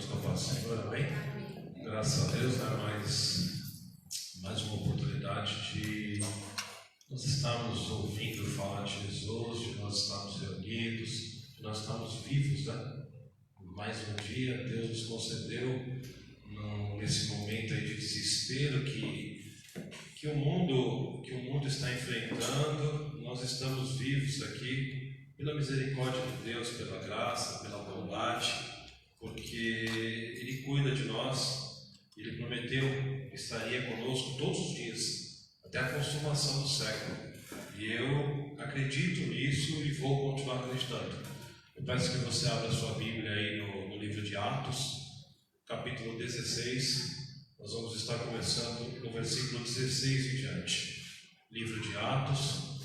com a paz do Senhor, amém? Graças a Deus, mais uma oportunidade de nós estarmos ouvindo falar de Jesus, de nós estarmos reunidos, de nós estarmos vivos, Mais um dia Deus nos concedeu nesse momento aí de desespero que o mundo está enfrentando. Nós estamos vivos aqui pela misericórdia de Deus, pela graça, pela bondade, porque Ele cuida de nós. Ele prometeu que estaria conosco todos os dias, até a consumação do século. E eu acredito nisso e vou continuar acreditando. Eu peço que você abra sua Bíblia aí no livro de Atos, capítulo 16. Nós vamos estar começando no versículo 16 em diante. Livro de Atos,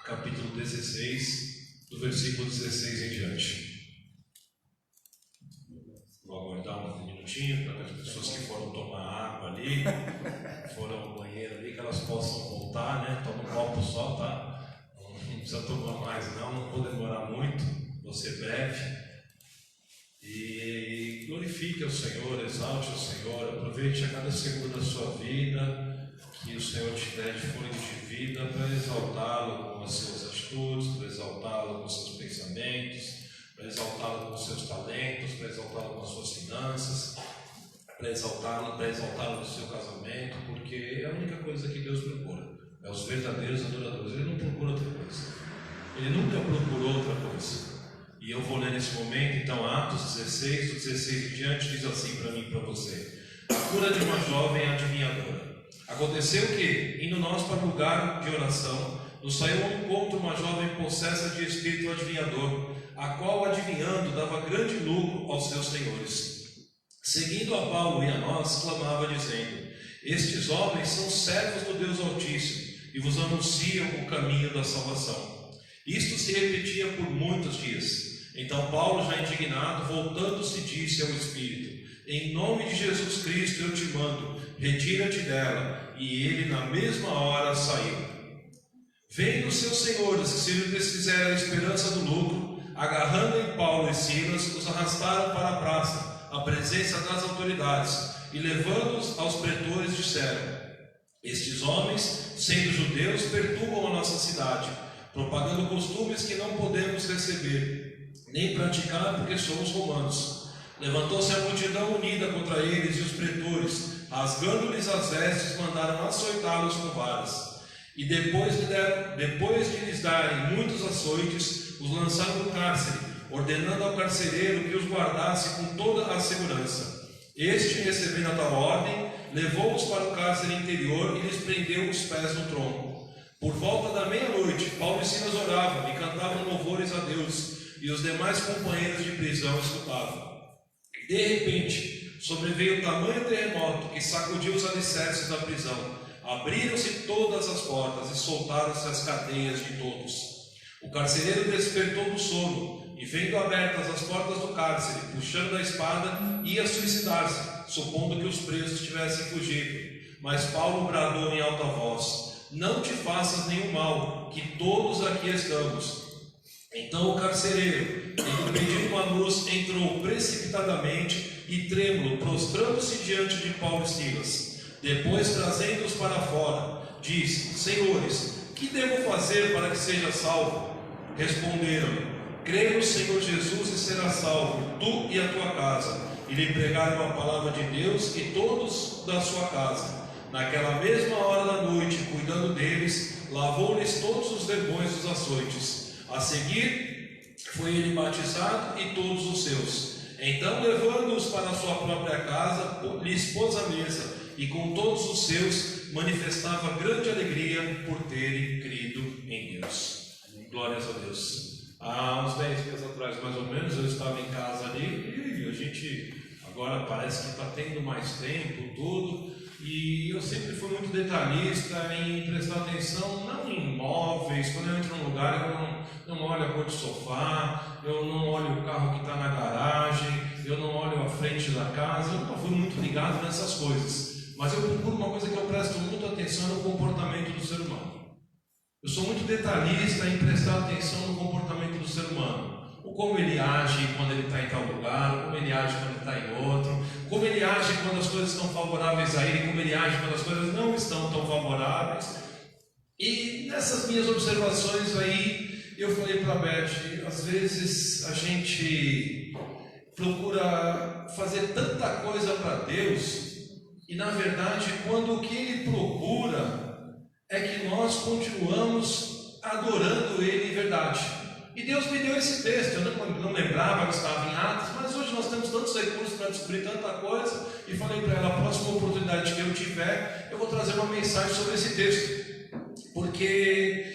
capítulo 16, do versículo 16 em diante. Vou aguardar um minutinho para as pessoas que foram tomar água ali, foram ao banheiro ali, que elas possam voltar, Toma um copo só, tá? Não precisa tomar mais não vou demorar muito, vou ser breve. E glorifique ao Senhor, exalte ao Senhor, aproveite a cada segundo da sua vida que o Senhor te der de fôlego de vida para exaltá-lo com as suas atitudes, para exaltá-lo com os seus pensamentos, para exaltá-lo com os seus talentos, para exaltá-lo com as suas finanças, para exaltá-lo no seu casamento, porque é a única coisa que Deus procura, é os verdadeiros adoradores. Ele não procura outra coisa, Ele nunca procurou outra coisa. E eu vou ler nesse momento, então, Atos 16, do 16 em diante, diz assim para mim e para você: a cura de uma jovem adivinhadora. Aconteceu que, indo nós para o lugar de oração, nos saiu ao encontro uma jovem possessa de espírito adivinhador, a qual, adivinhando, dava grande lucro aos seus senhores. Seguindo a Paulo e a nós, clamava dizendo: estes homens são servos do Deus Altíssimo e vos anunciam o caminho da salvação. Isto se repetia por muitos dias. Então Paulo, já indignado, voltando-se, disse ao Espírito: em nome de Jesus Cristo eu te mando, retira-te dela. E ele na mesma hora saiu. Vendo os seus senhores que se lhe desfizeram a esperança do lucro, agarrando em Paulo e Silas, os arrastaram para a praça, à presença das autoridades, e levando-os aos pretores disseram: estes homens, sendo judeus, perturbam a nossa cidade, propagando costumes que não podemos receber, nem praticar, porque somos romanos. Levantou-se a multidão unida contra eles, e os pretores, rasgando-lhes as vestes, mandaram açoitá-los com varas. E depois de lhes darem muitos açoites, os lançaram no cárcere, ordenando ao carcereiro que os guardasse com toda a segurança. Este, recebendo a tal ordem, levou-os para o cárcere interior e lhes prendeu os pés no tronco. Por volta da meia-noite, Paulo e Silas oravam e cantavam louvores a Deus, e os demais companheiros de prisão escutavam. De repente, sobreveio tamanho terremoto que sacudiu os alicerces da prisão. Abriram-se todas as portas e soltaram-se as cadeias de todos. O carcereiro despertou do sono e, vendo abertas as portas do cárcere, puxando a espada, ia suicidar-se, supondo que os presos tivessem fugido. Mas Paulo bradou em alta voz: não te faças nenhum mal, que todos aqui estamos. Então o carcereiro, tendo pedido uma luz, entrou precipitadamente e, trêmulo, prostrando-se diante de Paulo e Silas. Depois, trazendo-os para fora, disse: senhores, que devo fazer para que seja salvo? Responderam-lhe: crê no Senhor Jesus e serás salvo, tu e a tua casa. E lhe pregaram a palavra de Deus e todos da sua casa. Naquela mesma hora da noite, cuidando deles, lavou-lhes todos os vergões dos açoites. A seguir, foi ele batizado e todos os seus. Então, levando-os para a sua própria casa, lhes pôs a mesa, e com todos os seus manifestava grande alegria por terem crido em Deus. Glórias a Deus. Há uns 10 dias atrás, mais ou menos, eu estava em casa ali, e a gente agora parece que está tendo mais tempo, tudo. E eu sempre fui muito detalhista em prestar atenção, não em imóveis. Quando eu entro num lugar, eu não olho a cor do sofá, eu não olho o carro que está na garagem, eu não olho a frente da casa. Eu não fui muito ligado nessas coisas. Mas eu procuro uma coisa que eu presto muito atenção no comportamento do ser humano. Eu sou muito detalhista em prestar atenção no comportamento do ser humano. o como ele age quando ele está em tal lugar, como ele age quando ele está em outro, como ele age quando as coisas estão favoráveis a ele, como ele age quando as coisas não estão tão favoráveis. E nessas minhas observações aí, eu falei para a Beth, às vezes a gente procura fazer tanta coisa para Deus, e na verdade, quando o que Ele procura é que nós continuamos adorando Ele em verdade. E Deus me deu esse texto, eu não lembrava que estava em Atos, mas hoje nós temos tantos recursos para descobrir tanta coisa, e falei para ela, a próxima oportunidade que eu tiver, eu vou trazer uma mensagem sobre esse texto. Porque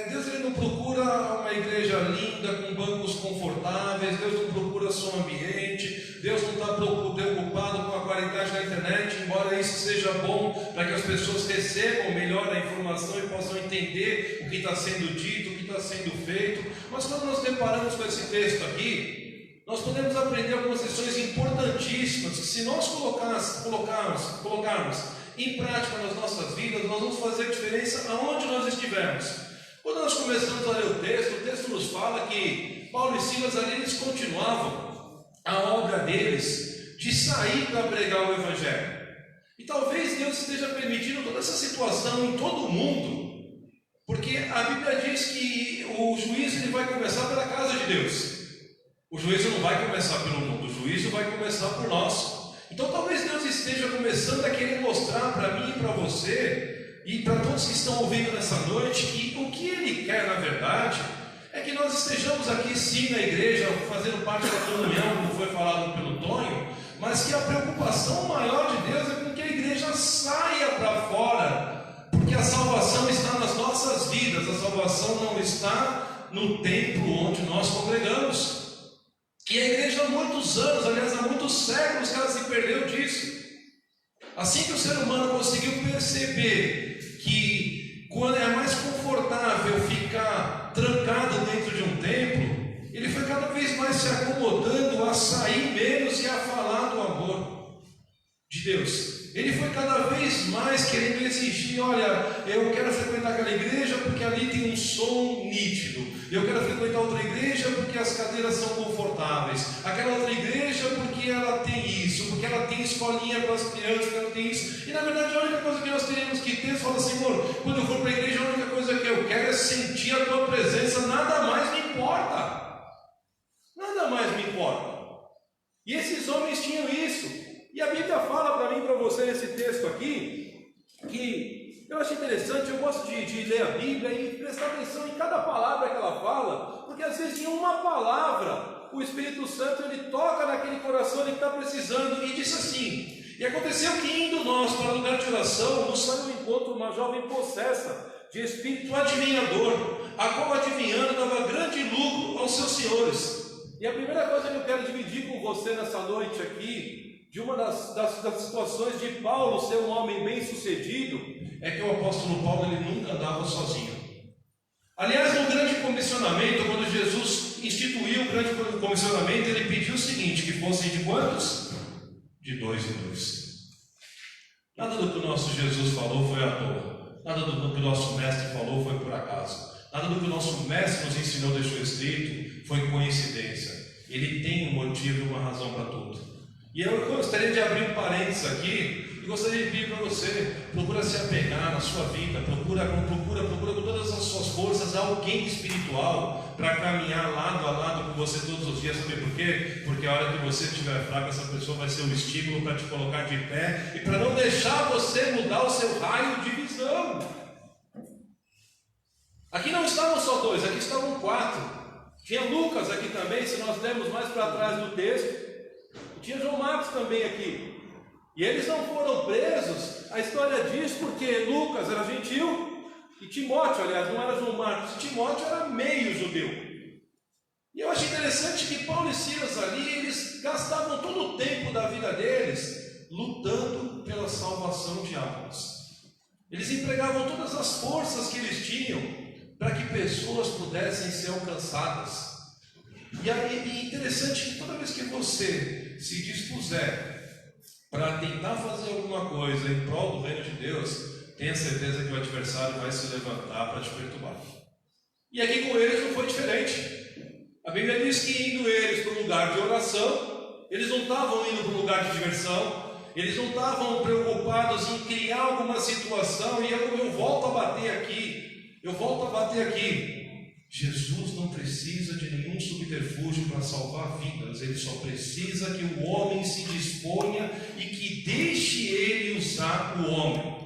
Deus ele não procura uma igreja linda, com bancos confortáveis, Deus não procura som ambiente, Deus não está preocupado com a qualidade da internet, embora isso seja bom para que as pessoas recebam melhor a informação e possam entender o que está sendo dito, o que está sendo feito. Mas quando nós deparamos com esse texto aqui, nós podemos aprender algumas lições importantíssimas, que se nós colocarmos em prática nas nossas vidas, nós vamos fazer diferença aonde nós estivermos. Quando nós começamos a ler o texto nos fala que Paulo e Silas ali, eles continuavam a obra deles de sair para pregar o Evangelho. E talvez Deus esteja permitindo toda essa situação em todo o mundo, porque a Bíblia diz que o juízo ele vai começar pela casa de Deus. O juízo não vai começar pelo mundo, o juízo vai começar por nós. Então talvez Deus esteja começando a querer mostrar para mim e para você, e para todos que estão ouvindo nessa noite, que o que Ele quer na verdade, é que nós estejamos aqui sim na igreja, fazendo parte da comunhão, como foi falado pelo Tonho, mas que a preocupação maior de Deus é com que a igreja saia para fora, porque a salvação está nas nossas vidas, a salvação não está no templo onde nós congregamos. E a igreja há muitos anos, aliás, há muitos séculos, ela se perdeu disso. Assim que o ser humano conseguiu perceber que quando é mais confortável ficar trancado dentro de um templo, ele foi cada vez mais se acomodando a sair menos e a falar do amor de Deus. Ele foi cada vez mais querendo exigir, olha, eu quero frequentar aquela igreja porque ali tem um som nítido, eu quero frequentar outra igreja porque as cadeiras são confortáveis, aquela outra igreja porque ela tem isso, porque ela tem escolinha para as crianças, porque ela tem isso. E na verdade a única coisa que nós teríamos que ter é falar, Senhor, quando eu for para a igreja, a única coisa que eu quero é sentir a tua presença, nada mais me importa. Nada mais me importa. E esses homens tinham isso. E a Bíblia fala para mim e para você nesse texto aqui, que eu acho interessante, eu gosto de ler a Bíblia e prestar atenção em cada palavra que ela fala, porque às vezes em uma palavra, o Espírito Santo ele toca naquele coração que está precisando, e disse assim, e aconteceu que indo nós para o lugar de oração, nos saiu ao encontro uma jovem possessa, de espírito adivinhador, a qual adivinhando dava grande lucro aos seus senhores. E a primeira coisa que eu quero dividir com você nessa noite aqui, de uma das situações de Paulo ser um homem bem sucedido, é que o apóstolo Paulo ele nunca andava sozinho. Aliás, no grande comissionamento, quando Jesus instituiu o grande comissionamento, ele pediu o seguinte, que fossem de quantos? De 2 em 2. Nada do que o nosso Jesus falou foi à toa, nada do que o nosso mestre falou foi por acaso, nada do que o nosso mestre nos ensinou, deixou escrito, foi coincidência. Ele tem um motivo e uma razão para tudo. E eu gostaria de abrir um parênteses aqui e gostaria de pedir para você, procura se apegar na sua vida, procura com todas as suas forças alguém espiritual para caminhar lado a lado com você todos os dias. Sabe por quê? Porque a hora que você estiver fraco, essa pessoa vai ser um estímulo para te colocar de pé e para não deixar você mudar o seu raio de visão. Aqui não estavam só 2, aqui estavam 4. Tinha Lucas aqui também, se nós lermos mais para trás do texto. Tinha João Marcos também aqui. E eles não foram presos, a história diz, porque Lucas era gentil e Timóteo, aliás, não era João Marcos, Timóteo era meio judeu. E eu acho interessante que Paulo e Silas ali, eles gastavam todo o tempo da vida deles lutando pela salvação de almas. Eles empregavam todas as forças que eles tinham para que pessoas pudessem ser alcançadas. E é interessante que toda vez que você se dispuser para tentar fazer alguma coisa em prol do reino de Deus, tenha certeza que o adversário vai se levantar para te perturbar. E aqui com eles não foi diferente. A Bíblia diz que indo eles para um lugar de oração, eles não estavam indo para um lugar de diversão, eles não estavam preocupados em criar alguma situação, e eu volto a bater aqui. Jesus não precisa de nenhum subterfúgio para salvar vidas, ele só precisa que o homem se disponha e que deixe ele usar o homem.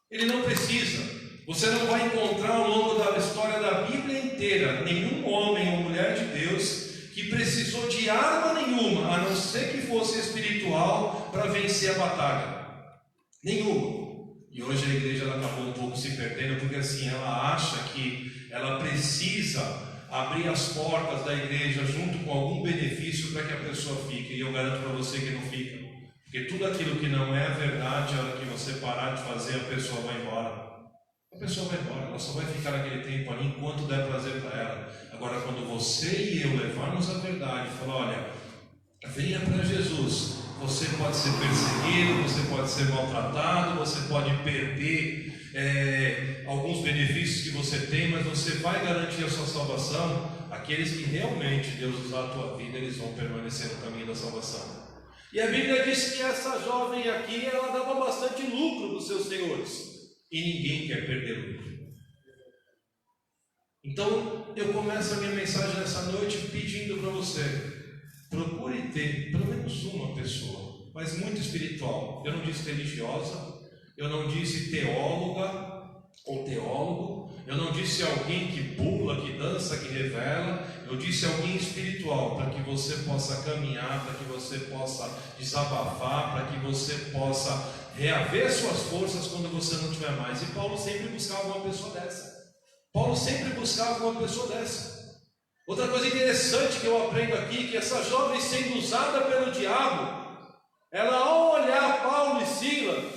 Ele não precisa. Você não vai encontrar ao longo da história da Bíblia inteira nenhum homem ou mulher de Deus que precisou de arma nenhuma, a não ser que fosse espiritual, para vencer a batalha. Nenhuma. E hoje a igreja ela acabou um pouco se perdendo, porque assim, ela acha que ela precisa abrir as portas da igreja junto com algum benefício para que a pessoa fique. E eu garanto para você que não fica. Porque tudo aquilo que não é verdade, a hora que você parar de fazer, a pessoa vai embora. A pessoa vai embora, ela só vai ficar naquele tempo ali enquanto der prazer para ela. Agora, quando você e eu levarmos a verdade e falar, olha, venha para Jesus, você pode ser perseguido, você pode ser maltratado, você pode perder alguns benefícios que você tem, mas você vai garantir a sua salvação. Aqueles que realmente Deus usar a tua vida, eles vão permanecer no caminho da salvação. E a Bíblia diz que essa jovem aqui, ela dava bastante lucro para os seus senhores. E ninguém quer perder lucro. Então, eu começo a minha mensagem nessa noite pedindo para você, procure ter pelo menos uma pessoa, mas muito espiritual. Eu não disse religiosa, eu não disse teóloga ou teólogo, eu não disse alguém que pula, que dança, que revela, eu disse alguém espiritual, para que você possa caminhar, para que você possa desabafar, para que você possa reaver suas forças quando você não tiver mais. E Paulo sempre buscava uma pessoa dessa. Outra coisa interessante que eu aprendo aqui, que essa jovem sendo usada pelo diabo, ela ao olhar Paulo e Silas,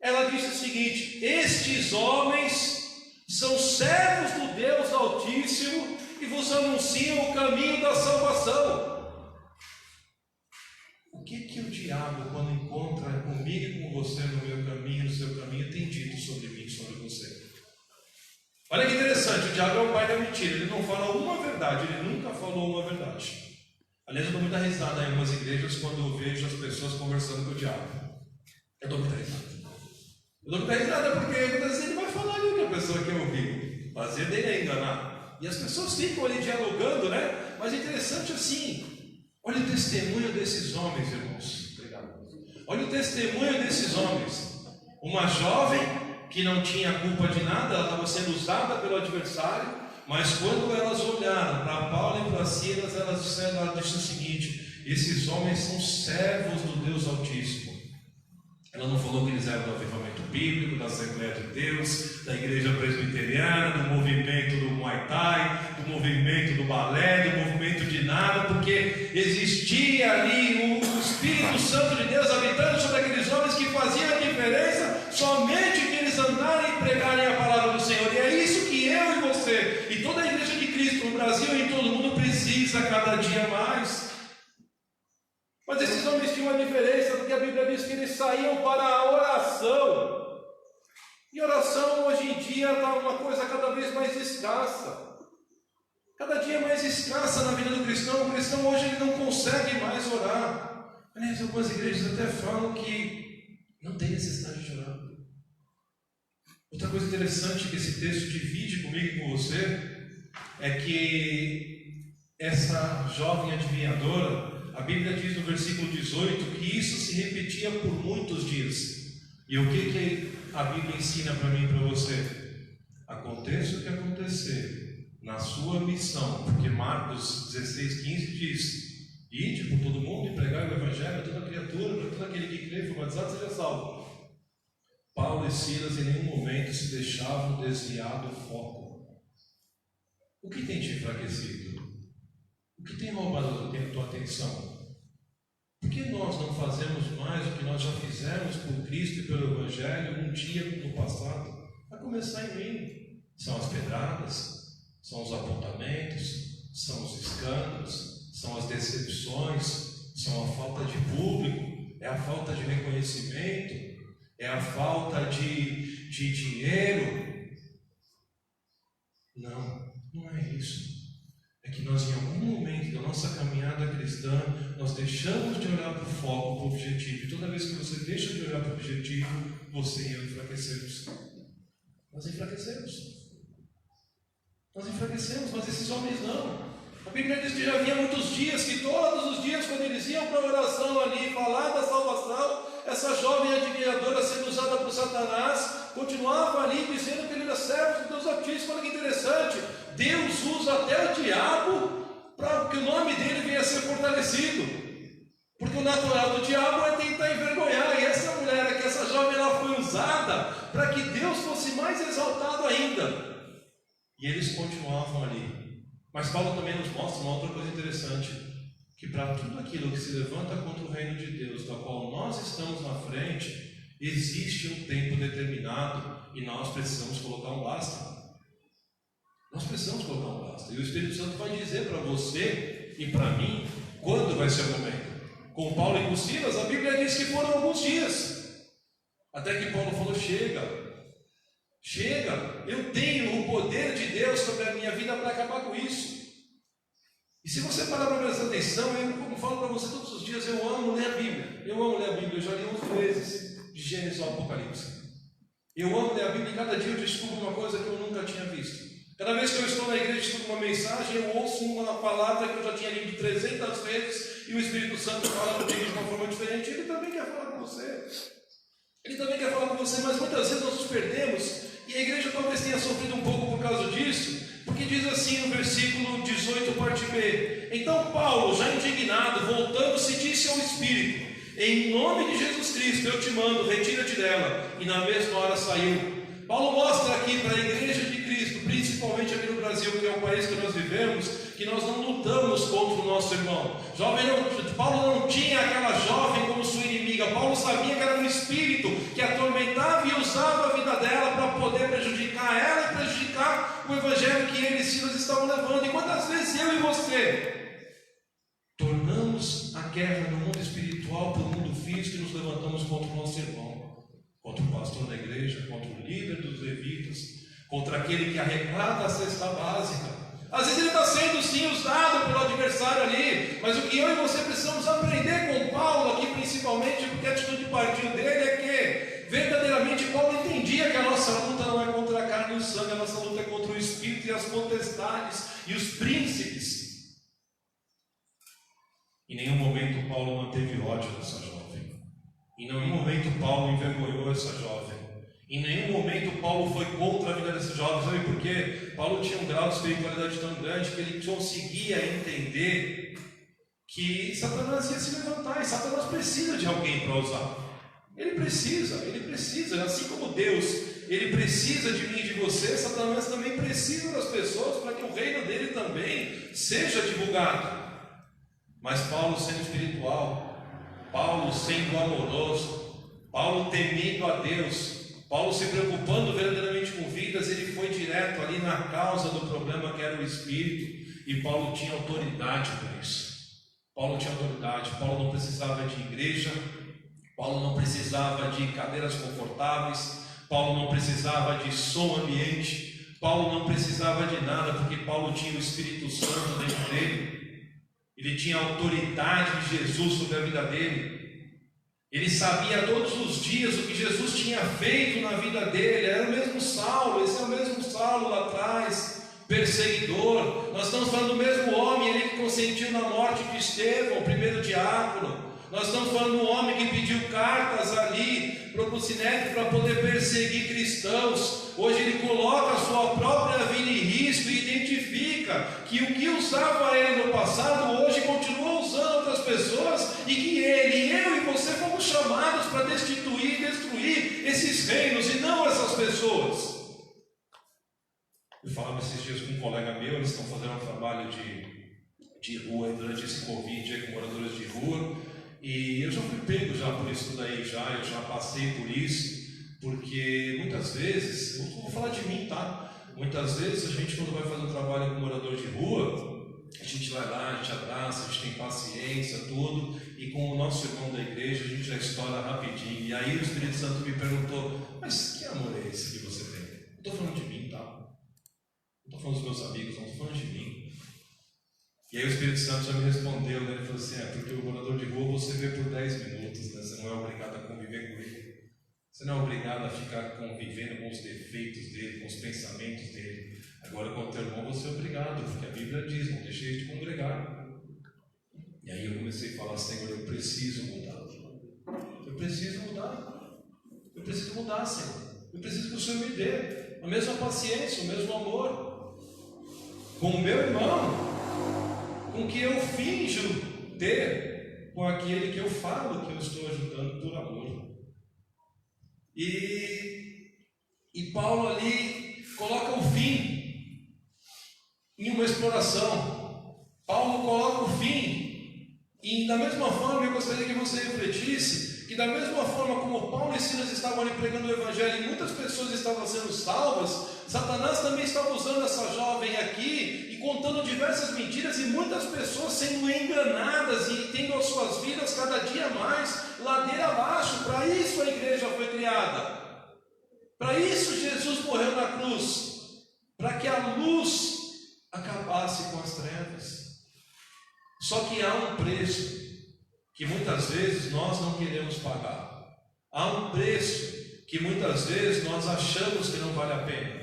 ela disse o seguinte: estes homens são servos do Deus Altíssimo e vos anunciam o caminho da salvação. O que o diabo, quando encontra comigo e com você no meu caminho, no seu caminho, tem dito sobre mim, sobre você? Olha que interessante, o diabo é o pai da mentira, ele não fala uma verdade, ele nunca falou uma verdade. Aliás, eu dou muita risada em algumas igrejas quando eu vejo as pessoas conversando com o diabo. Eu dou muita risada porque muitas vezes ele vai falar ali o que a pessoa quer ouvir. Fazer dele é enganar. E as pessoas ficam ali dialogando, né? Mas é interessante assim. Olha o testemunho desses homens, irmãos. Obrigado. Olha o testemunho desses homens. Uma jovem que não tinha culpa de nada, ela estava sendo usada pelo adversário, mas quando elas olharam para Paulo e para Silas, ela disse o seguinte: esses homens são servos do Deus Altíssimo. Ela não falou que eles eram do avivamento bíblico, da Assembleia de Deus, da igreja presbiteriana, do movimento do Muay Thai, do movimento do balé, do movimento de nada, porque existia ali o Espírito Santo de Deus habitando sobre aqueles homens que faziam a diferença somente que eles andarem e pregarem a palavra do Senhor. E é isso que eu e você e toda a igreja de Cristo no Brasil e em todo o mundo precisa cada dia mais. Mas esses homens tinham uma diferença, porque a Bíblia diz que eles saíam para a oração. E oração hoje em dia está uma coisa cada vez mais escassa. Cada dia mais escassa na vida do cristão. O cristão hoje ele não consegue mais orar. Aliás, algumas igrejas até falam que não tem necessidade de orar. Outra coisa interessante que esse texto divide comigo e com você é que essa jovem adivinhadora, a Bíblia diz no versículo 18 que isso se repetia por muitos dias. E o que a Bíblia ensina para mim e para você? Aconteça o que acontecer na sua missão, porque Marcos 16,15 diz: ide por todo mundo e pregai o Evangelho a toda criatura, para todo aquele que crê e for batizado seja salvo. Paulo e Silas em nenhum momento se deixavam desviar do foco. O que tem te enfraquecido? O que tem roubado a tua atenção? Por que nós não fazemos mais o que nós já fizemos por Cristo e pelo Evangelho um dia no passado? Vai começar em mim. São as pedradas, são os apontamentos, são os escândalos, são as decepções, são a falta de público, é a falta de reconhecimento, é a falta de dinheiro. Não é isso. É que nós em algum momento da nossa caminhada cristã, nós deixamos de olhar para o foco, para o objetivo. E toda vez que você deixa de olhar para o objetivo, você e eu enfraquecemos. Nós enfraquecemos. Nós enfraquecemos, mas esses homens não. A Bíblia diz que já havia muitos dias, que todos os dias, quando eles iam para a oração ali, falar da salvação, essa jovem adivinhadora sendo usada por Satanás, continuava ali dizendo que ele era servo de Deus Altíssimo. Olha que interessante, Deus usa até o diabo para que o nome dele venha a ser fortalecido, porque o natural do diabo é tentar envergonhar, e essa mulher aqui, essa jovem, ela foi usada para que Deus fosse mais exaltado ainda, e eles continuavam ali. Mas Paulo também nos mostra uma outra coisa interessante, que para tudo aquilo que se levanta contra o reino de Deus, da qual nós estamos na frente, existe um tempo determinado e nós precisamos colocar um basta. Nós precisamos colocar um basta. E o Espírito Santo vai dizer para você e para mim quando vai ser o momento. Com Paulo e com Silas, a Bíblia diz que foram alguns dias, até que Paulo falou: chega, eu tenho o poder de Deus sobre a minha vida para acabar com isso. E se você parar para prestar atenção, eu, como falo para você todos os dias, eu amo ler a Bíblia. Eu já li 11 vezes de Gênesis ao Apocalipse. Eu amo ler a Bíblia e cada dia eu descubro uma coisa que eu nunca tinha visto. Cada vez que eu estou na igreja e estudo uma mensagem, eu ouço uma palavra que eu já tinha lido 300 vezes e o Espírito Santo fala comigo de uma forma diferente. Ele também quer falar com você. Ele também quer falar com você, mas muitas vezes nós nos perdemos. E a igreja talvez tenha sofrido um pouco por causa disso, porque diz assim no versículo 18, parte B: então Paulo, já indignado, voltando-se, disse ao Espírito: em nome de Jesus Cristo eu te mando, retira-te dela. E na mesma hora saiu. Paulo mostra aqui para a igreja de Cristo, principalmente aqui no Brasil, que é o país que nós vivemos, que nós não lutamos contra o nosso irmão. Paulo não tinha aquela jovem como sua inimiga. Paulo sabia que era um espírito que atormentava e usava a vida dela para poder prejudicar ela e prejudicar o evangelho que ele e Silas estavam levando. E quantas vezes eu e você tornamos a guerra no mundo espiritual pelo mundo físico e nos levantamos contra o nosso irmão, contra o pastor da igreja, contra o líder dos levitas, contra aquele que arrecada a cesta básica. Às vezes ele está sendo sim usado pelo adversário ali, mas o que eu e você precisamos aprender com Paulo aqui principalmente, porque a atitude partiu dele é que verdadeiramente Paulo entendia que a nossa luta não é contra a carne e o sangue, a nossa luta é contra o Espírito e as potestades e os príncipes. Em nenhum momento Paulo manteve ódio dessa jovem, em nenhum momento Paulo envergonhou essa jovem. Em nenhum momento Paulo foi contra a vida desses jovens. Sabe por quê? Paulo tinha um grau de espiritualidade tão grande que ele conseguia entender que Satanás ia se levantar, e Satanás precisa de alguém para usar. Ele precisa, assim como Deus, ele precisa de mim e de você, Satanás também precisa das pessoas para que o reino dele também seja divulgado. Mas Paulo sendo espiritual, Paulo sendo amoroso, Paulo temendo a Deus, Paulo se preocupando verdadeiramente com vidas, ele foi direto ali na causa do problema que era o Espírito, e Paulo tinha autoridade para isso. Paulo tinha autoridade, Paulo não precisava de igreja, Paulo não precisava de cadeiras confortáveis, Paulo não precisava de som ambiente, Paulo não precisava de nada, porque Paulo tinha o Espírito Santo dentro dele, ele tinha a autoridade de Jesus sobre a vida dele. Ele sabia todos os dias o que Jesus tinha feito na vida dele. Era o mesmo Saulo, esse é o mesmo Saulo lá atrás, perseguidor. Nós estamos falando do mesmo homem, ele que consentiu na morte de Estevão, o primeiro diácono. Nós estamos falando do homem que pediu cartas ali para o Sinédrio para poder perseguir cristãos. Hoje ele coloca a sua própria vida em risco e identifica que o que usava ele no passado, hoje continua usando outras pessoas, e que ele, eu e você fomos chamados para destituir e destruir esses reinos e não essas pessoas. Eu falava esses dias com um colega meu, eles estão fazendo um trabalho de rua durante esse Covid aí, com moradores de rua. E eu já fui pego já por isso daí, eu já passei por isso, porque muitas vezes, eu vou falar de mim, tá? Muitas vezes a gente, quando vai fazer um trabalho com morador de rua, a gente vai lá, a gente abraça, a gente tem paciência, tudo, e com o nosso irmão da igreja a gente já estoura rapidinho. E aí o Espírito Santo me perguntou: mas que amor é esse que você tem? Não estou falando de mim, tá? Não estou falando dos meus amigos, não estou falando de mim. E aí o Espírito Santo já me respondeu, né? Ele falou assim, porque o morador de rua você vê por 10 minutos, né? Você não é obrigado a conviver com ele. Você não é obrigado a ficar convivendo com os defeitos dele, com os pensamentos dele. Agora com o teu irmão você é obrigado, porque a Bíblia diz, não deixe de congregar. E aí eu comecei a falar, Senhor, eu preciso mudar. Eu preciso mudar. Eu preciso mudar, Senhor. Eu preciso que o Senhor me dê a mesma paciência, o mesmo amor com o meu irmão, com que eu finjo ter com aquele que eu falo que eu estou ajudando por amor. E Paulo ali coloca o fim em uma exploração. Paulo coloca o fim, e da mesma forma eu gostaria que você refletisse que da mesma forma como Paulo e Silas estavam ali pregando o Evangelho e muitas pessoas estavam sendo salvas, Satanás também estava usando essa jovem aqui e contando diversas mentiras, e muitas pessoas sendo enganadas e tendo as suas vidas cada dia mais ladeira abaixo. Para isso a igreja foi criada, para isso Jesus morreu na cruz, para que a luz acabasse com as trevas. Só que há um preço que muitas vezes nós não queremos pagar. Há um preço que muitas vezes nós achamos que não vale a pena.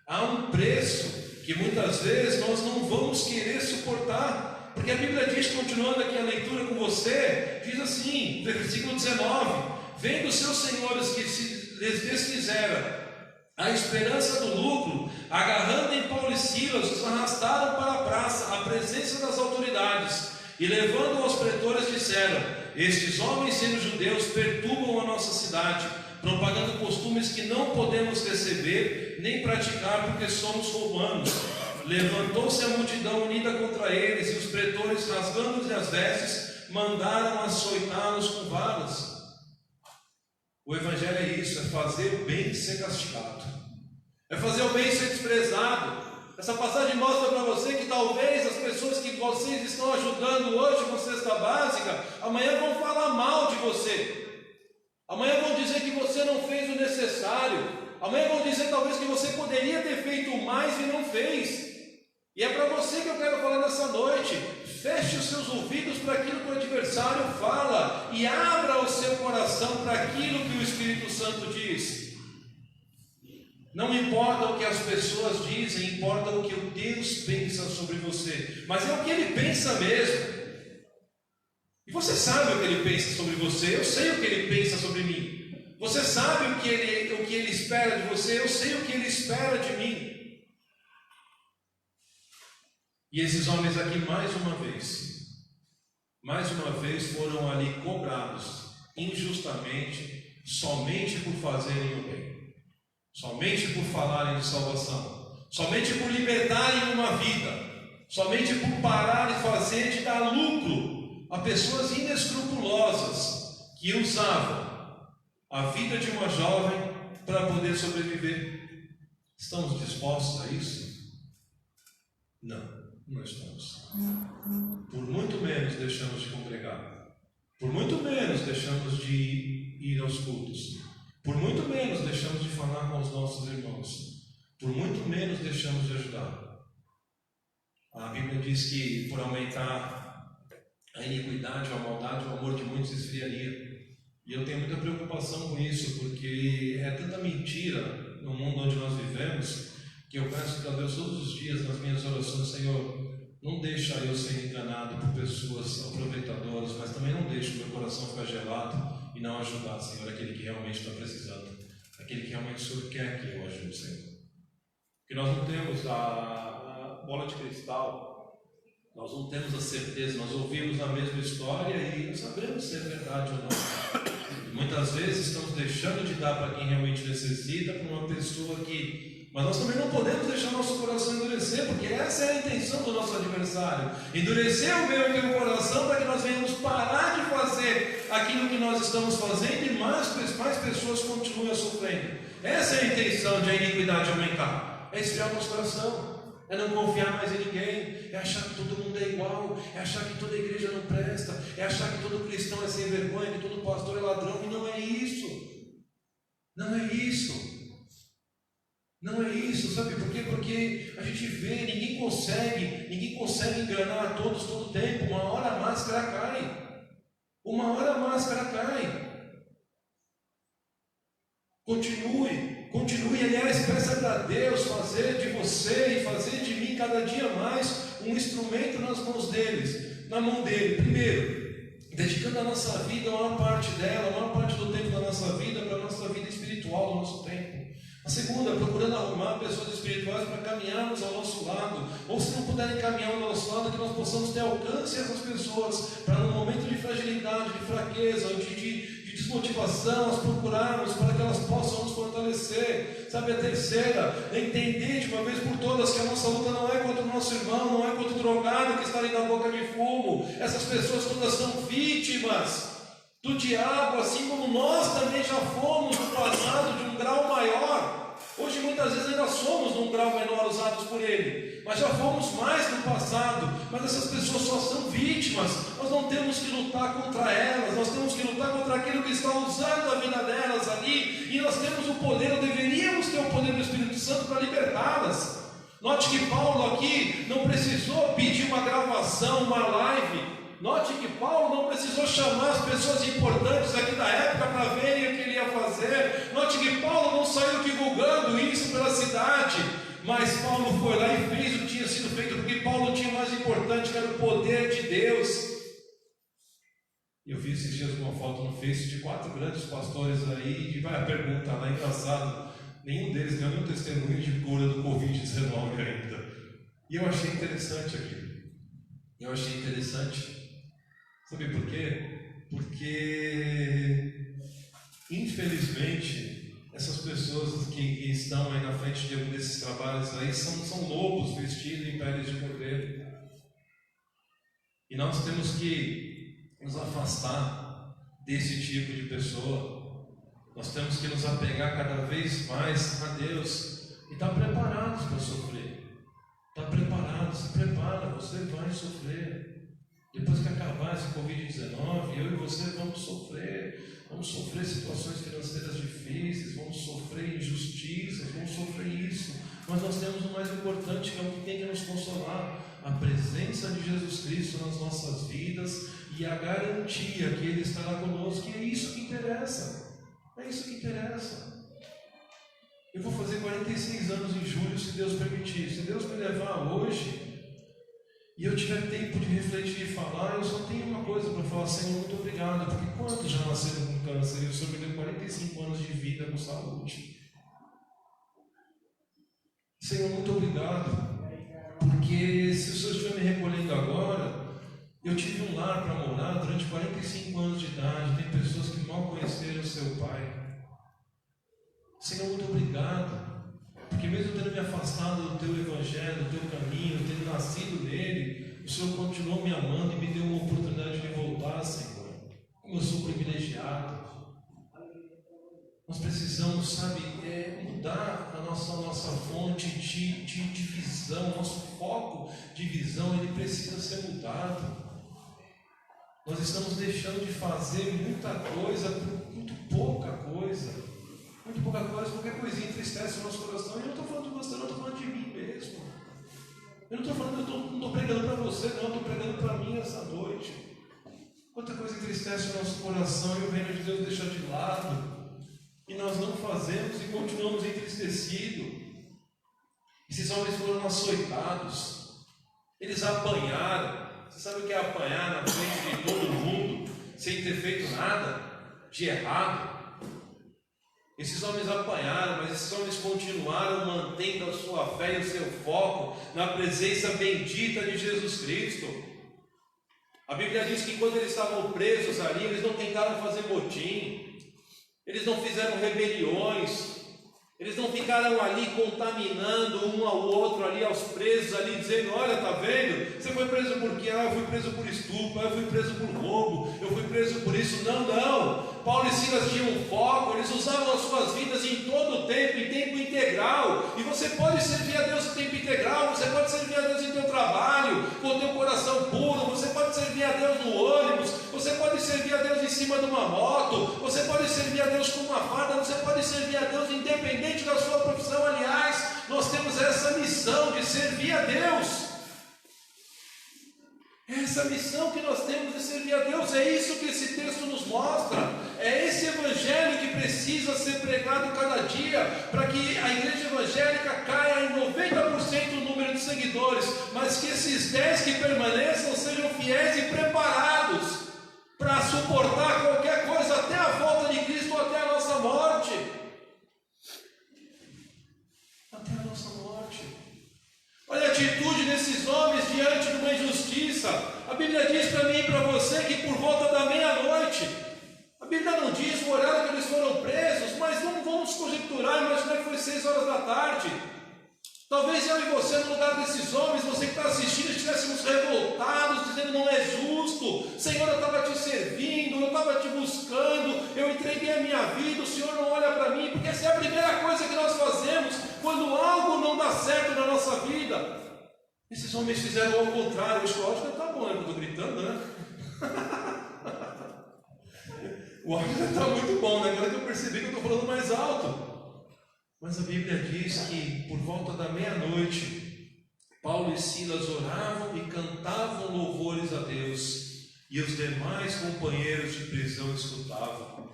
Há um preço que muitas vezes nós não vamos querer suportar. Porque a Bíblia diz, continuando aqui a leitura com você, diz assim, versículo 19: vendo seus senhores que lhes desfizeram a esperança do lucro, agarrando em Paulo e Silas, os arrastaram para a praça, à presença das autoridades, e levando aos pretores disseram: estes homens, sendo judeus, perturbam a nossa cidade, propagando costumes que não podemos receber nem praticar, porque somos romanos. Levantou-se a multidão unida contra eles, e os pretores, rasgando-lhes as vestes, mandaram açoitá-los com varas. O Evangelho é isso, é fazer o bem e ser castigado, é fazer o bem e ser desprezado. Essa passagem mostra para você que talvez as pessoas que vocês estão ajudando hoje com cesta básica, amanhã vão falar mal de você, amanhã vão dizer que você não fez o necessário, amanhã vão dizer talvez que você poderia ter feito mais e não fez. E é para você que eu quero falar nessa noite: feche os seus ouvidos para aquilo que o adversário fala e abra o seu coração para aquilo que o Espírito Santo diz. Não importa o que as pessoas dizem, importa o que o Deus pensa sobre você. Mas é o que Ele pensa mesmo. E você sabe o que Ele pensa sobre você, eu sei o que Ele pensa sobre mim. Você sabe o que Ele espera de você, eu sei o que Ele espera de mim. E esses homens aqui, mais uma vez foram ali cobrados injustamente, somente por fazerem o bem, somente por falarem de salvação, somente por libertarem uma vida, somente por parar e fazer de dar lucro a pessoas inescrupulosas que usavam a vida de uma jovem para poder sobreviver. Estamos dispostos a isso? Não estamos. Por muito menos deixamos de congregar, por muito menos deixamos de ir aos cultos, por muito menos deixamos de falar com os nossos irmãos, por muito menos deixamos de ajudar. A Bíblia diz que por aumentar a iniquidade, a maldade, o amor de muitos esfriaria. E eu tenho muita preocupação com isso, porque é tanta mentira no mundo onde nós vivemos, que eu peço para Deus todos os dias nas minhas orações: Senhor, não deixa eu ser enganado por pessoas aproveitadoras, mas também não deixa o meu coração ficar gelado e não ajudar, Senhor, aquele que realmente está precisando, aquele que realmente o Senhor quer que eu ajude, Senhor. Porque nós não temos a bola de cristal, nós não temos a certeza, nós ouvimos a mesma história e não sabemos se é verdade ou não. E muitas vezes estamos deixando de dar para quem realmente necessita, para uma pessoa que... Mas nós também não podemos deixar nosso coração endurecer, porque essa é a intenção do nosso adversário: endurecer o meu e o teu coração, para que nós venhamos parar de fazer aquilo que nós estamos fazendo e mais pessoas continuem sofrendo. Essa é a intenção de a iniquidade aumentar: é esfriar o nosso coração, é não confiar mais em ninguém, é achar que todo mundo é igual, é achar que toda igreja não presta, é achar que todo cristão é sem vergonha, que todo pastor é ladrão. E não é isso, não é isso. Não é isso, sabe por quê? Porque a gente vê, ninguém consegue enganar a todos todo o tempo. Uma hora a máscara cai. Uma hora a máscara cai. Continue, aliás, peça para Deus fazer de você e fazer de mim cada dia mais um instrumento nas mãos deles, na mão dele. Primeiro, dedicando a nossa vida, a maior parte dela, a maior parte do tempo da nossa vida para a nossa vida espiritual, do nosso tempo. A segunda, procurando arrumar pessoas espirituais para caminharmos ao nosso lado, ou se não puderem caminhar ao nosso lado, que nós possamos ter alcance a essas pessoas, para no momento de fragilidade, de fraqueza, de desmotivação, as procurarmos para que elas possam nos fortalecer. Sabe, a terceira, entender de uma vez por todas que a nossa luta não é contra o nosso irmão, não é contra o drogado que está ali na boca de fumo. Essas pessoas todas são vítimas do diabo, assim como nós também já fomos no passado de um grau maior. Hoje muitas vezes ainda somos num grau menor usados por ele, mas já fomos mais no passado. Mas essas pessoas só são vítimas. Nós não temos que lutar contra elas, nós temos que lutar contra aquilo que está usando a vida delas ali, e nós temos o poder, ou deveríamos ter o poder do Espírito Santo para libertá-las. Note que Paulo aqui não precisou pedir uma gravação, uma live. Note que Paulo não precisou chamar as pessoas importantes aqui da época para verem o que ele ia fazer. Note que Paulo não saiu divulgando isso pela cidade, mas Paulo foi lá e fez o que tinha sido feito, porque Paulo tinha o mais importante, que era o poder de Deus. Eu vi esses dias uma foto no Face de 4 grandes pastores aí, e vai a pergunta lá, engraçado, nenhum deles deu nenhum testemunho de cura do Covid-19 ainda. E eu achei interessante aquilo. Sabe por quê? Porque, infelizmente, essas pessoas que estão aí na frente de algum desses trabalhos aí são lobos vestidos em peles de cordeiro. E nós temos que nos afastar desse tipo de pessoa. Nós temos que nos apegar cada vez mais a Deus e estar preparados para sofrer. Está preparado, se prepara, você vai sofrer. Depois que acabar esse Covid-19, eu e você vamos sofrer situações financeiras difíceis, vamos sofrer injustiças, vamos sofrer isso. Mas nós temos o mais importante, que é o que tem que nos consolar: a presença de Jesus Cristo nas nossas vidas e a garantia que Ele estará conosco. E é isso que interessa. É isso que interessa. Eu vou fazer 46 anos em julho, se Deus permitir. Se Deus me levar hoje e eu tiver tempo de refletir e falar, eu só tenho uma coisa para falar: Senhor, muito obrigado, porque quantos já nasceram com câncer e o Senhor me deu 45 anos de vida com saúde? Senhor, muito obrigado, porque se o Senhor estiver me recolhendo agora, eu tive um lar para morar durante 45 anos de idade. Tem pessoas que mal conheceram o seu Pai. Senhor, muito obrigado, porque mesmo tendo me afastado do Teu Evangelho, do Teu caminho, tendo nascido nele, o Senhor continuou me amando e me deu uma oportunidade de voltar, Senhor. Como eu sou privilegiado. Nós precisamos, sabe, mudar a nossa fonte de visão, nosso foco de visão, ele precisa ser mudado. Nós estamos deixando de fazer muita coisa por muito pouca coisa. Muito pouca coisa, qualquer coisinha entristece o nosso coração. E eu não estou falando de você, eu não estou falando de mim mesmo. Eu não estou falando, não estou pregando para você, não, eu estou pregando para mim essa noite. Quanta coisa entristece o nosso coração e o reino de Deus deixa de lado. E nós não fazemos e continuamos entristecidos. Esses homens foram açoitados, eles apanharam. Você sabe o que é apanhar na frente de todo mundo, sem ter feito nada de errado? Esses homens apanharam, mas esses homens continuaram mantendo a sua fé e o seu foco na presença bendita de Jesus Cristo. A Bíblia diz que quando eles estavam presos ali, eles não tentaram fazer motim, eles não fizeram rebeliões, eles não ficaram ali contaminando um ao outro ali, aos presos ali, dizendo: olha, está vendo? Você foi preso por quê? Eu fui preso por estupro, eu fui preso por roubo, eu fui preso por isso. Não. Paulo e Silas tinham um foco, eles usavam as suas vidas em todo o tempo, em tempo integral. E você pode servir a Deus em tempo integral, você pode servir a Deus em teu trabalho, com o teu coração puro, você pode servir a Deus no ônibus, você pode servir servir a Deus em cima de uma moto, você pode servir a Deus com uma farda, você pode servir a Deus independente da sua profissão. Aliás, nós temos essa missão de servir a Deus. Essa missão que nós temos de servir a Deus, é isso que esse texto nos mostra. É esse evangelho que precisa ser pregado cada dia, para que a igreja evangélica caia em 90% o número de seguidores, mas que esses 10 que permaneçam sejam fiéis e preparados para suportar qualquer coisa até a volta de Cristo ou até a nossa morte. Até a nossa morte. Olha a atitude desses homens diante de uma injustiça. A Bíblia diz para mim e para você que por volta da meia-noite, a Bíblia não diz o horário que eles foram presos, mas vamos conjecturar, imaginar que foi 6 horas da tarde. Talvez eu e você, no lugar desses homens, você que está assistindo, estivéssemos revoltados, dizendo: não é justo, Senhor, eu estava te servindo, eu estava te buscando, eu entreguei a minha vida, o Senhor não olha para mim, porque essa é a primeira coisa que nós fazemos quando algo não dá certo na nossa vida. Esses homens fizeram ao contrário. O áudio está bom, né? Eu estou gritando, né? O áudio está muito bom, né? Agora que eu percebi que eu estou falando mais alto. Mas a Bíblia diz que por volta da meia-noite, Paulo e Silas oravam e cantavam louvores a Deus, e os demais companheiros de prisão escutavam.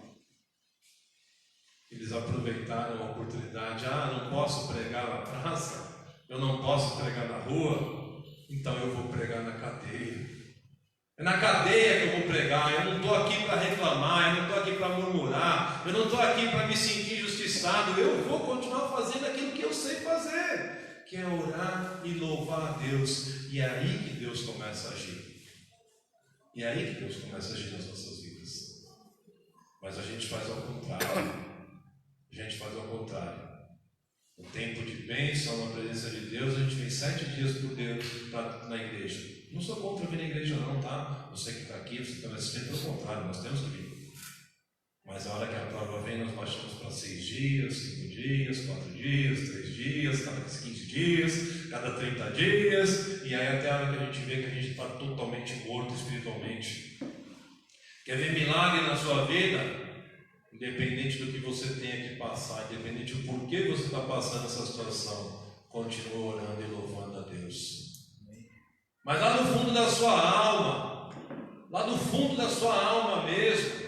Eles aproveitaram a oportunidade: não posso pregar na praça, eu não posso pregar na rua, então eu vou pregar na cadeia. É na cadeia que eu vou pregar. Eu não estou aqui para reclamar, eu não estou aqui para murmurar, eu não estou aqui para me sentir injustiçado. Eu vou continuar fazendo aquilo que eu sei fazer, que é orar e louvar a Deus. E é aí que Deus começa a agir. E é aí que Deus começa a agir nas nossas vidas. Mas a gente faz ao contrário. A gente faz ao contrário. No tempo de bênção, na presença de Deus, a gente vem 7 dias por Deus na igreja. Não sou contra vir na igreja não, tá? Você que está aqui, você está assistindo, pelo contrário, nós temos que vir. Mas a hora que a prova vem, nós baixamos para 6 dias, 5 dias, 4 dias, 3 dias, cada 15 dias, cada 30 dias, e aí até a hora que a gente vê que a gente está totalmente morto espiritualmente. Quer ver milagre na sua vida? Independente do que você tenha que passar, independente do porquê você está passando essa situação, continue orando e louvando a Deus. Mas lá no fundo da sua alma, lá no fundo da sua alma mesmo,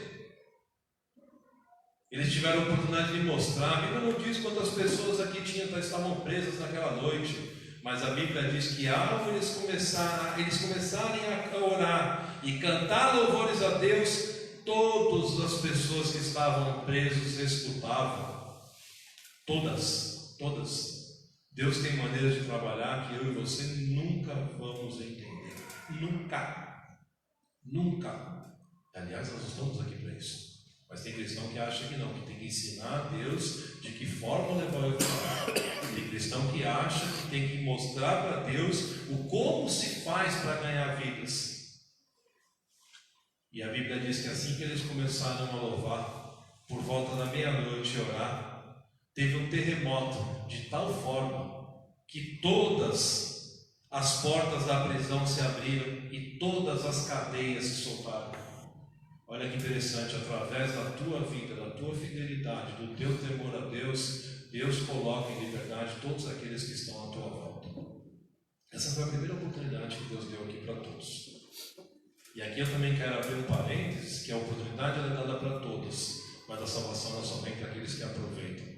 eles tiveram a oportunidade de mostrar. A Bíblia não diz quantas pessoas aqui estavam presas naquela noite, mas a Bíblia diz que ao eles começarem a orar e cantar louvores a Deus, todas as pessoas que estavam presas escutavam. Todas. Deus tem maneiras de trabalhar que eu e você nunca vamos entender. Nunca. Aliás, nós estamos aqui para isso. Mas tem cristão que acha que não, que tem que ensinar a Deus de que forma levar o evangelho. Tem cristão que acha que tem que mostrar para Deus o como se faz para ganhar vidas. E a Bíblia diz que assim que eles começaram a louvar, por volta da meia-noite orar, teve um terremoto de tal forma que todas as portas da prisão se abriram e todas as cadeias se soltaram. Olha que interessante, através da tua vida, da tua fidelidade, do teu temor a Deus, Deus coloca em liberdade todos aqueles que estão à tua volta. Essa foi a primeira oportunidade que Deus deu aqui para todos. E aqui eu também quero abrir um parênteses, que a oportunidade é dada para todos, mas a salvação não é somente para aqueles que aproveitam.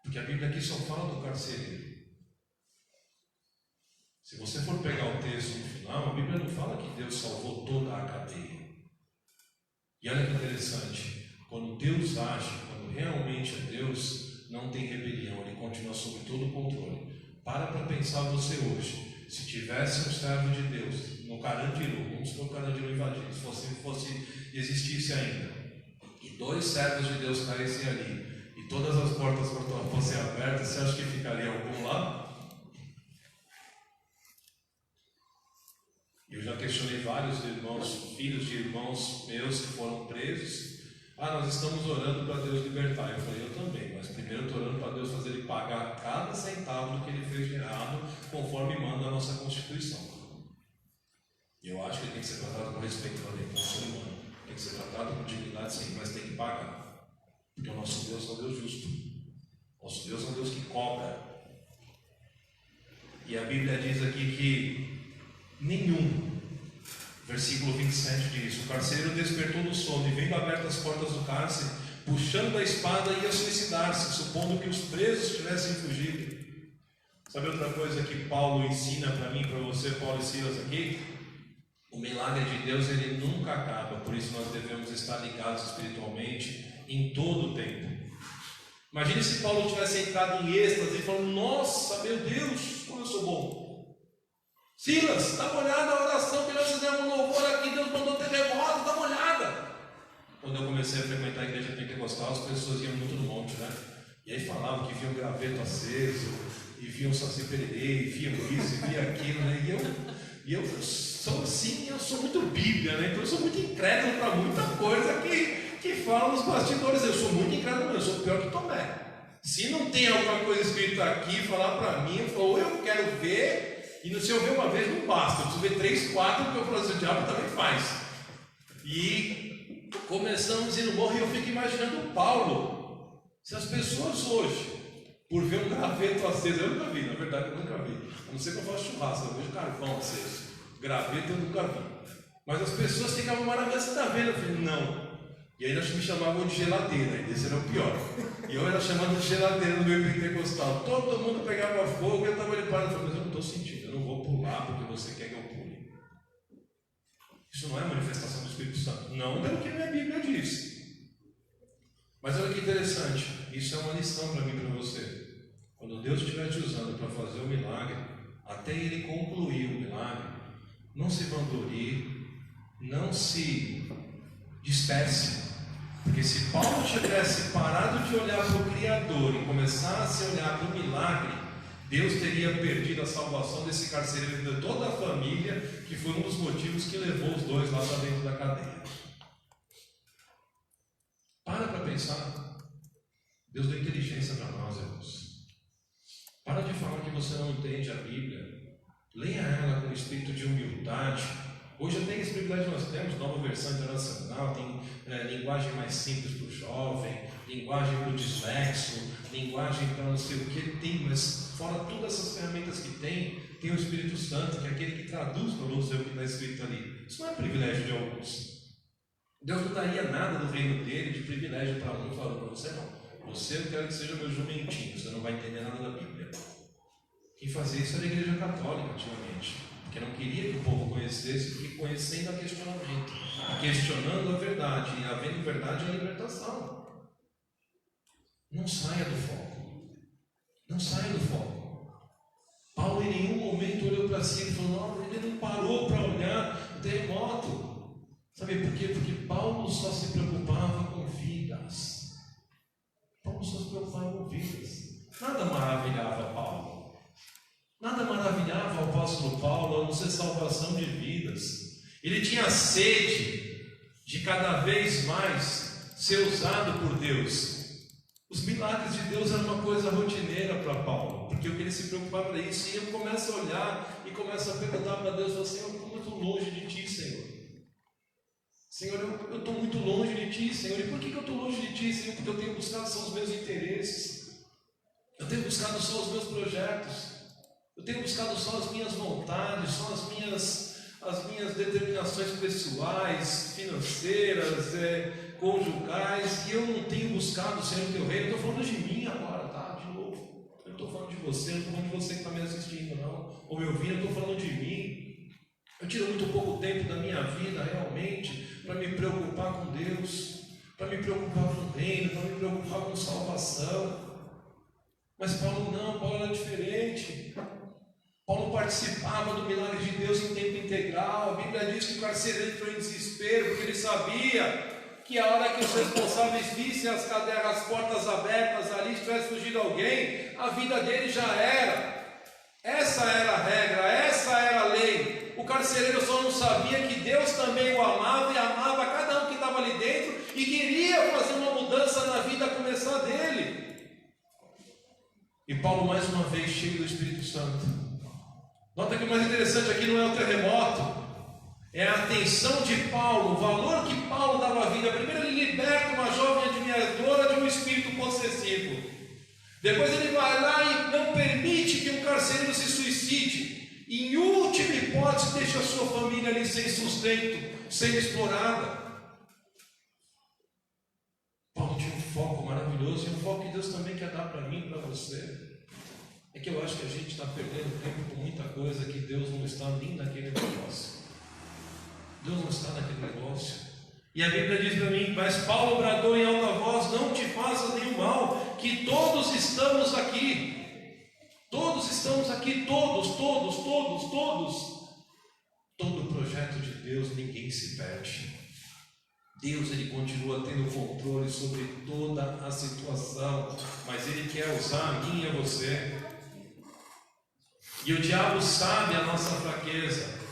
Porque a Bíblia aqui só fala do carcereiro. Se você for pegar o texto no final, a Bíblia não fala que Deus salvou toda a cadeia. E olha que interessante, quando Deus age, quando realmente é Deus, não tem rebelião, Ele continua sob todo o controle. Para pensar você hoje, se tivesse um servo de Deus no Carandiru, vamos supor que o Carandiru invadido, se existisse ainda, e 2 servos de Deus caíssem ali, e todas as portas fossem abertas, você acha que ficaria algum lá? Eu já questionei vários irmãos, filhos de irmãos meus que foram presos. Nós estamos orando para Deus libertar. Eu falei, eu também, mas primeiro eu estou orando para Deus fazer ele pagar cada centavo do que ele fez de errado, conforme manda a nossa Constituição. Eu acho que ele tem que ser tratado com respeito também, como ser humano. Tem que ser tratado com dignidade, sim, mas tem que pagar. Porque o nosso Deus é um Deus justo. Nosso Deus é um Deus que cobra. E a Bíblia diz aqui que versículo 27 diz: o carcereiro despertou do sono e, vendo abertas as portas do cárcere, puxando a espada, ia suicidar-se, supondo que os presos tivessem fugido. Sabe outra coisa que Paulo ensina para mim, para você, Paulo e Silas aqui? O milagre de Deus, ele nunca acaba, por isso nós devemos estar ligados espiritualmente em todo o tempo. Imagine se Paulo tivesse entrado em êxtase e falando: nossa, meu Deus, como eu sou bom. Silas, dá uma olhada na oração que nós fizemos um louvor aqui, Deus mandou terremoto, dá uma olhada. Quando eu comecei a frequentar a igreja pentecostal, as pessoas iam muito no monte, né? E aí falavam que viam graveto aceso, e viam Saci Pererê, e viam isso, e viam aquilo, né? E eu sou assim, eu sou muito Bíblia, né? Então eu sou muito incrédulo para muita coisa que fala nos bastidores. Eu sou muito incrédulo, eu sou pior que Tomé. Se não tem alguma coisa escrita aqui, falar para mim, ou eu quero ver, e se eu ver uma vez não basta, eu preciso ver 3, 4, porque eu falo assim, o diabo também faz. E começamos a ir no morro, e eu fico imaginando Paulo. Se as pessoas hoje, por ver um graveto aceso, eu nunca vi, na verdade eu nunca vi, a não ser que eu faça churrasco, eu vejo carvão aceso, graveto eu nunca vi, mas as pessoas ficavam maravilhadas: você está vendo? Eu falei: não. E ainda me chamavam de geladeira, esse era o pior, e eu era chamado de geladeira no meio pentecostal, todo mundo pegava fogo e eu estava ali parado. Eu falei: mas eu não estou sentindo, eu não vou pular porque você quer que eu pule. Isso não é manifestação do Espírito Santo, não pelo que a minha Bíblia diz. Mas olha que interessante, isso é uma lição para mim e para você. Quando Deus estiver te usando para fazer o milagre, até Ele concluir o milagre, não se vanglorie, não se disperse. Porque se Paulo tivesse parado de olhar para o Criador e começasse a olhar para o milagre, Deus teria perdido a salvação desse carcereiro e de toda a família, que foi um dos motivos que levou os dois lá para dentro da cadeia. Para pensar. Deus deu inteligência para nós, irmãos. Para de falar que você não entende a Bíblia. Leia ela com espírito de humildade. Hoje até esse privilégio nós temos, nova versão internacional, tem linguagem mais simples para o jovem, linguagem para o dislexo, linguagem para não sei o que tem, mas fora todas essas ferramentas que tem o Espírito Santo, que é aquele que traduz para você o que está escrito ali. Isso não é privilégio de alguns. Deus não daria nada no reino dele de privilégio para um, falando para você: não. Você, eu quero que seja meu jumentinho, você não vai entender nada da Bíblia. Quem fazia isso era a Igreja Católica antigamente, porque não queria que o povo conhecesse, porque conhecendo a questionamento, questionando a verdade, e havendo verdade a libertação. Não saia do foco. Não saia do foco. Paulo em nenhum momento olhou para si e falou: não, ele não parou para olhar o terremoto. Sabe por quê? Porque Paulo só se preocupava com vidas. Paulo só se preocupava com vidas. Nada maravilhava Paulo. Nada maravilhava o apóstolo Paulo, a não ser salvação de vidas. Ele tinha sede de cada vez mais ser usado por Deus. Os milagres de Deus eram uma coisa rotineira para Paulo, porque o que ele se preocupava era isso. E ele começa a olhar e começa a perguntar para Deus: Senhor, eu estou muito longe de Ti, Senhor. Senhor, eu estou muito longe de Ti, Senhor. E por que eu estou longe de Ti, Senhor? Porque eu tenho buscado só os meus interesses. Eu tenho buscado só os meus projetos. Eu tenho buscado só as minhas vontades, só as minhas determinações pessoais, financeiras, conjugais. E eu não tenho buscado, Senhor, o Teu reino. Eu estou falando de mim agora, tá? De novo. Eu não estou falando de você, eu não estou falando de você que está me assistindo, não. Ou me ouvindo, eu estou falando de mim. Eu tiro muito pouco tempo da minha vida, realmente, para me preocupar com Deus, para me preocupar com o reino, para me preocupar com salvação. Mas Paulo não, Paulo era diferente. Paulo participava do milagre de Deus em tempo integral. A Bíblia diz que o carcereiro entrou em desespero, porque ele sabia que a hora que os responsáveis vissem as portas abertas ali, se tivesse fugido alguém, a vida dele já era. Essa era a regra, essa era a lei. O carcereiro só não sabia que Deus também o amava e amava cada um que estava ali dentro e queria fazer uma mudança na vida a começar dele. E Paulo, mais uma vez, cheio do Espírito Santo. Nota que o mais interessante aqui não é o terremoto, É a atenção de Paulo, o valor que Paulo dava à vida. Primeiro ele liberta uma jovem admiradora de um espírito possessivo. Depois ele vai lá e não permite que um carcereiro se suicide. Em última hipótese, deixa a sua família ali sem sustento, sendo explorada. Paulo tinha um foco maravilhoso, e um foco que Deus também quer dar para mim e para você. É que eu acho que a gente está perdendo tempo com muita coisa que Deus não está nem naquele negócio. Deus não está naquele negócio. E a Bíblia diz para mim: mas Paulo bradou em alta voz: não te faça nenhum mal, que todos estamos aqui. Todos estamos aqui, todos. Todo o projeto de Deus, ninguém se perde. Deus, ele continua tendo controle sobre toda a situação, mas ele quer usar a mim e a você. E o diabo sabe a nossa fraqueza.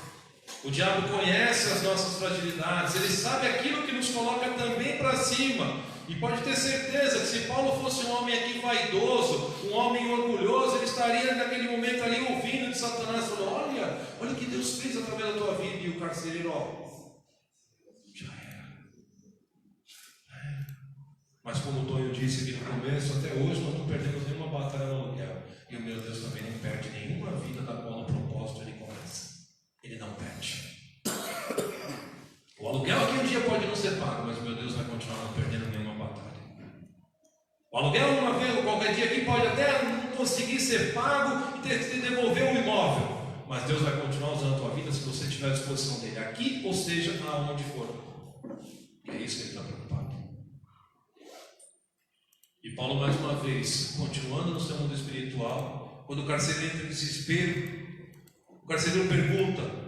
O diabo conhece as nossas fragilidades. Ele sabe aquilo que nos coloca também para cima. E pode ter certeza que se Paulo fosse um homem aqui vaidoso, um homem orgulhoso, ele estaria naquele momento ali ouvindo de Satanás, falando: olha o que Deus fez através da tua vida. E o carcereiro, já era. Mas como o Tonho disse aqui no começo, até hoje nós não perdemos nenhuma batalha no aluguel. E o meu Deus também não perde nenhuma vida da qual no propósito ele começa. Ele não perde. O aluguel aqui um dia pode não ser pago, mas o meu Deus vai continuar não perdendo nenhuma batalha. O aluguel uma vez ou qualquer dia aqui pode até não conseguir ser pago e ter que devolver o imóvel, mas Deus vai continuar usando a tua vida se você tiver à disposição dele, aqui ou seja, aonde for. E é isso que ele está preocupado. E Paulo, mais uma vez, continuando no seu mundo espiritual, quando o carcereiro entra em desespero, o carcereiro pergunta: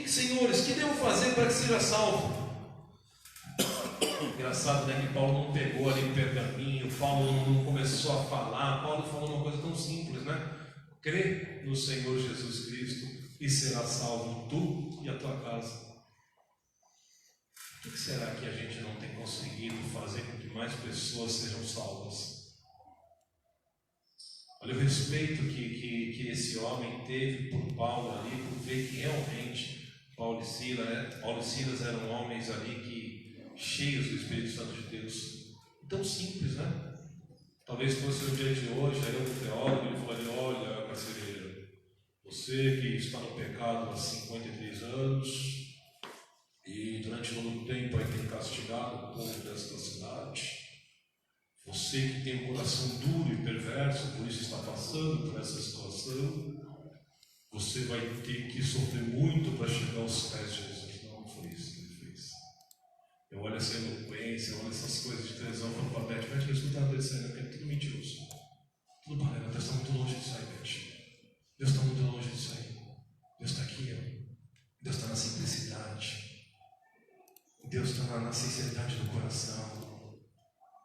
senhores, que devo fazer para que seja salvo? Engraçado, né, que Paulo não pegou ali o pergaminho, Paulo não começou a falar. Paulo falou uma coisa tão simples, né? Crê no Senhor Jesus Cristo e será salvo tu e a tua casa. O que será que a gente não tem conseguido fazer com que mais pessoas sejam salvas? Olha o respeito que esse homem teve por Paulo ali, por ver que realmente Paulo e Silas eram homens ali que cheios do Espírito Santo de Deus. Tão simples, né? Talvez fosse o dia de hoje, aí um teólogo, ele falaria: olha, carcereiro, você que está no pecado há 53 anos e durante todo o tempo aí tem castigado o povo desta cidade, você que tem um coração duro e perverso, por isso está passando por essa situação, você vai ter que sofrer muito para chegar aos pés de Jesus. Não foi isso que ele fez. Eu olho essa eloquência, eu olho essas coisas de televisão, falo para a Beth: Beth, mas não está acontecendo, é tudo mentiroso. Tudo parece, Deus está muito longe disso aí, Beth. Deus está muito longe disso aí. Deus está aqui, ó. Deus está na simplicidade. Deus está na sinceridade do coração.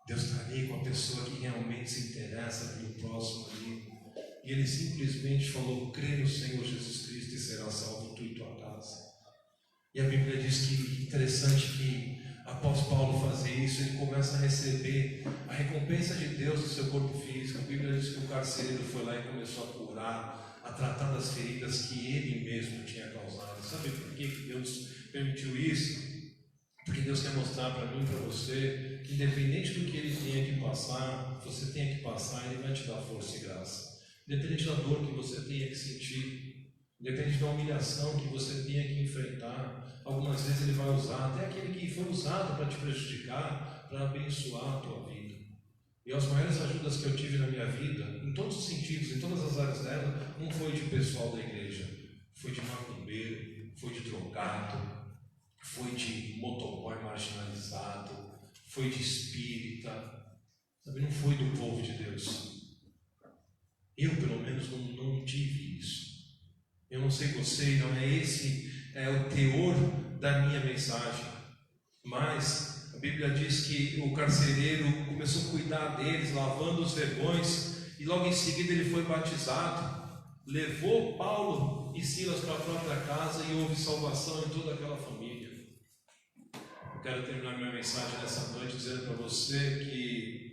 Deus está ali com a pessoa que realmente se interessa pelo próximo ali. E ele simplesmente falou: crê no Senhor Jesus Cristo e será salvo tu e tua casa. E a Bíblia diz que interessante que após Paulo fazer isso, ele começa a receber a recompensa de Deus no seu corpo físico. A Bíblia diz que o carcereiro foi lá e começou a curar, a tratar das feridas que ele mesmo tinha causado. Sabe por que Deus permitiu isso? Porque Deus quer mostrar para mim e para você que independente do que ele tenha que passar, você tenha que passar, ele vai te dar força e graça. Independente da dor que você tenha que sentir, independente da humilhação que você tenha que enfrentar, algumas vezes ele vai usar até aquele que foi usado para te prejudicar, para abençoar a tua vida. E as maiores ajudas que eu tive na minha vida, em todos os sentidos, em todas as áreas dela, não foi de pessoal da igreja, foi de macumbeiro, foi de drogado, foi de motoboy marginalizado, foi de espírita, sabe? Não foi do povo de Deus. Eu, pelo menos, não tive isso. Eu não sei você, não é esse o teor da minha mensagem, mas a Bíblia diz que o carcereiro começou a cuidar deles, lavando os vergões, e logo em seguida ele foi batizado, levou Paulo e Silas para a própria casa e houve salvação em toda aquela família. Eu quero terminar minha mensagem nessa noite dizendo para você que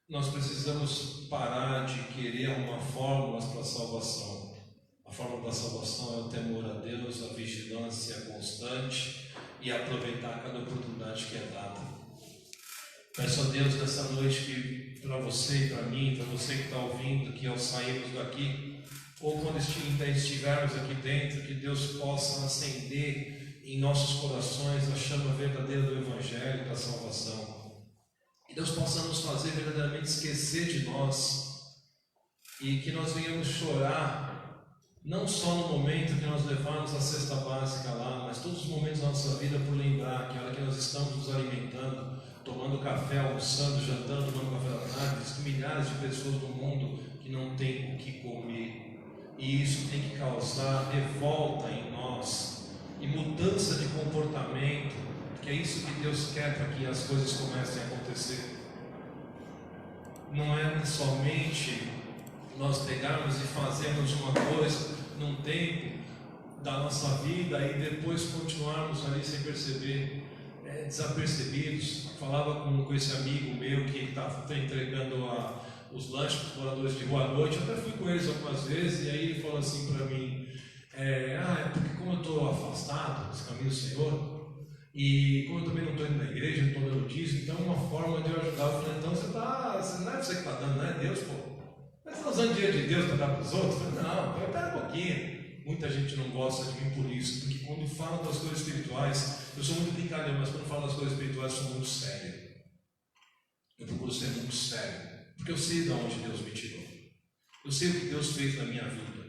nós precisamos parar de querer arrumar fórmulas para a salvação. para a salvação é o temor a Deus, a vigilância constante e aproveitar cada oportunidade que é dada. Peço a Deus nessa noite que para você e para mim, para você que está ouvindo, que ao sairmos daqui, ou quando estivermos aqui dentro, que Deus possa acender em nossos corações a chama verdadeira do Evangelho, da salvação. Que Deus possa nos fazer verdadeiramente esquecer de nós e que nós venhamos chorar, não só no momento que nós levamos a cesta básica lá, mas todos os momentos da nossa vida por lembrar que a hora que nós estamos nos alimentando, tomando café, almoçando, jantando, tomando café da tarde, existem milhares de pessoas no mundo que não têm o que comer. E isso tem que causar revolta em nós e mudança de comportamento, que é isso que Deus quer para que as coisas comecem a acontecer. Não é somente nós pegarmos e fazermos uma coisa num tempo da nossa vida e depois continuarmos ali sem perceber, desapercebidos. Falava com esse amigo meu que está entregando os lanches para os moradores de rua à noite. Eu até fui com eles algumas vezes e aí ele falou assim para mim, porque como eu estou afastado dos caminhos do Senhor e como eu também não estou indo na igreja, não estou dando dízimo, então uma forma de eu ajudar. Eu falei, então não é você que está dando, não é Deus, pô. Mas você está usando dinheiro de Deus para dar para os outros? Eu falei, não, espera um pouquinho. Muita gente não gosta de mim por isso, porque quando falo das coisas espirituais, eu sou muito brincadeira, mas quando falo das coisas espirituais, eu sou muito sério. Eu procuro ser muito sério, porque eu sei de onde Deus me tirou. Eu sei o que Deus fez na minha vida.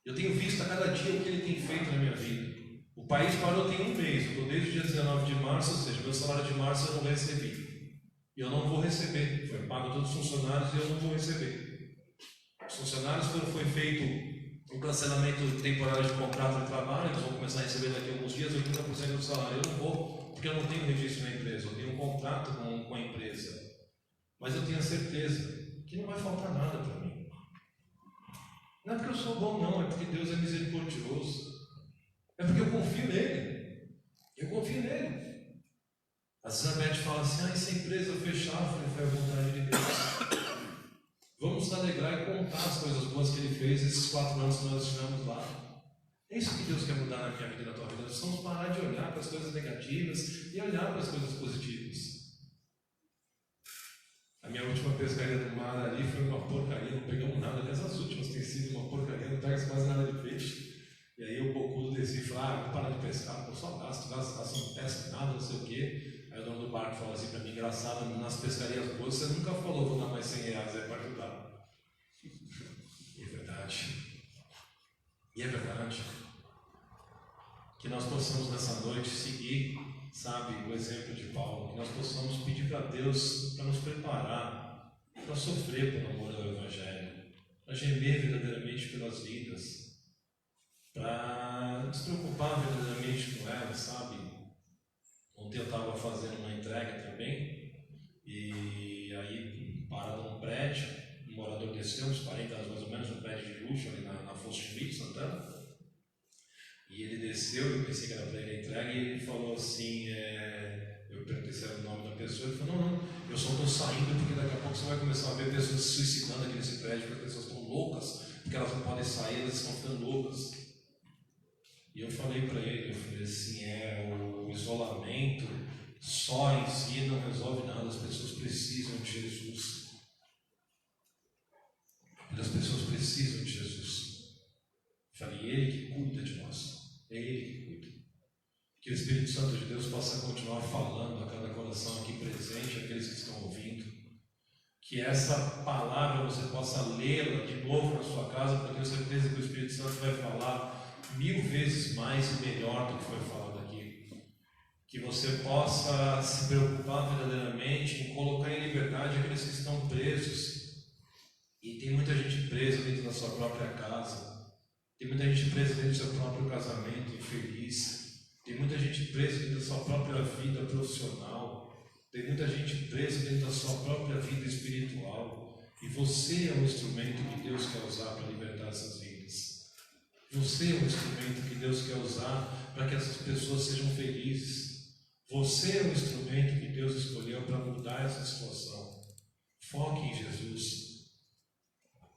Eu tenho visto a cada dia o que Ele tem feito na minha vida. O país parou tem um mês, eu estou desde o dia 19 de março, ou seja, meu salário de março eu não recebi. E eu não vou receber. Foi pago a todos os funcionários e eu não vou receber. Os funcionários, quando foi feito o cancelamento temporário de contrato de trabalho, eles vão começar a receber daqui a alguns dias 80% do salário. Eu não vou, porque eu não tenho registro na empresa, eu tenho um contrato com a empresa. Mas eu tenho a certeza que não vai faltar nada para mim. Não é porque eu sou bom, não, é porque Deus é misericordioso. É porque eu confio nele. Eu confio nele. A Elizabeth fala assim, se a empresa fechar, foi a vontade de Deus. Vamos nos alegrar e contar as coisas boas que Ele fez esses 4 anos que nós estivemos lá. É isso que Deus quer mudar na minha vida e na tua vida. Nós precisamos parar de olhar para as coisas negativas e olhar para as coisas positivas. A minha última pescaria do mar ali foi uma porcaria, não pegamos nada. Aliás, as últimas têm sido uma porcaria, não pega quase nada de peixe. E aí o bocudo desci e falou, vou parar de pescar, eu só gasto, não pesca nada, não sei o quê. Aí o dono do barco falou assim para mim, engraçado, nas pescarias boas você nunca falou, vou dar mais 100 reais aí para ajudar. E é verdade. E é verdade. Que nós possamos nessa noite seguir, o exemplo de Paulo, que nós possamos pedir para Deus para nos preparar para sofrer pelo amor ao Evangelho, para gemer verdadeiramente pelas vidas, para nos preocupar verdadeiramente com elas, Ontem eu estava fazendo uma entrega também, e aí, parado num prédio, um morador desceu, uns 40 anos mais ou menos, um prédio de luxo ali na Afonso Schmidt, Santana. E ele desceu, eu pensei que era para ele a entrega, e ele falou assim, eu perguntei se era o nome da pessoa, ele falou, não, eu só estou saindo porque daqui a pouco você vai começar a ver pessoas se suicidando aqui nesse prédio, porque as pessoas estão loucas, porque elas não podem sair, elas estão ficando loucas. E eu falei para ele, eu falei assim, o isolamento só em si não resolve nada, as pessoas precisam de Jesus. As pessoas precisam de Jesus. Eu falei, Ele que cuida de nós. É Ele que cuida. Que o Espírito Santo de Deus possa continuar falando a cada coração aqui presente, aqueles que estão ouvindo. Que essa palavra você possa lê-la de novo na sua casa, porque eu tenho certeza que o Espírito Santo vai falar 1000 vezes mais e melhor do que foi falado aqui. Que você possa se preocupar verdadeiramente em colocar em liberdade aqueles que estão presos. E tem muita gente presa dentro da sua própria casa. Tem muita gente presa dentro do seu próprio casamento, infeliz. Tem muita gente presa dentro da sua própria vida profissional. Tem muita gente presa dentro da sua própria vida espiritual. E você é o instrumento que Deus quer usar para libertar essas vidas. Você é o instrumento que Deus quer usar para que essas pessoas sejam felizes. Você é o instrumento que Deus escolheu para mudar essa situação. Foque em Jesus.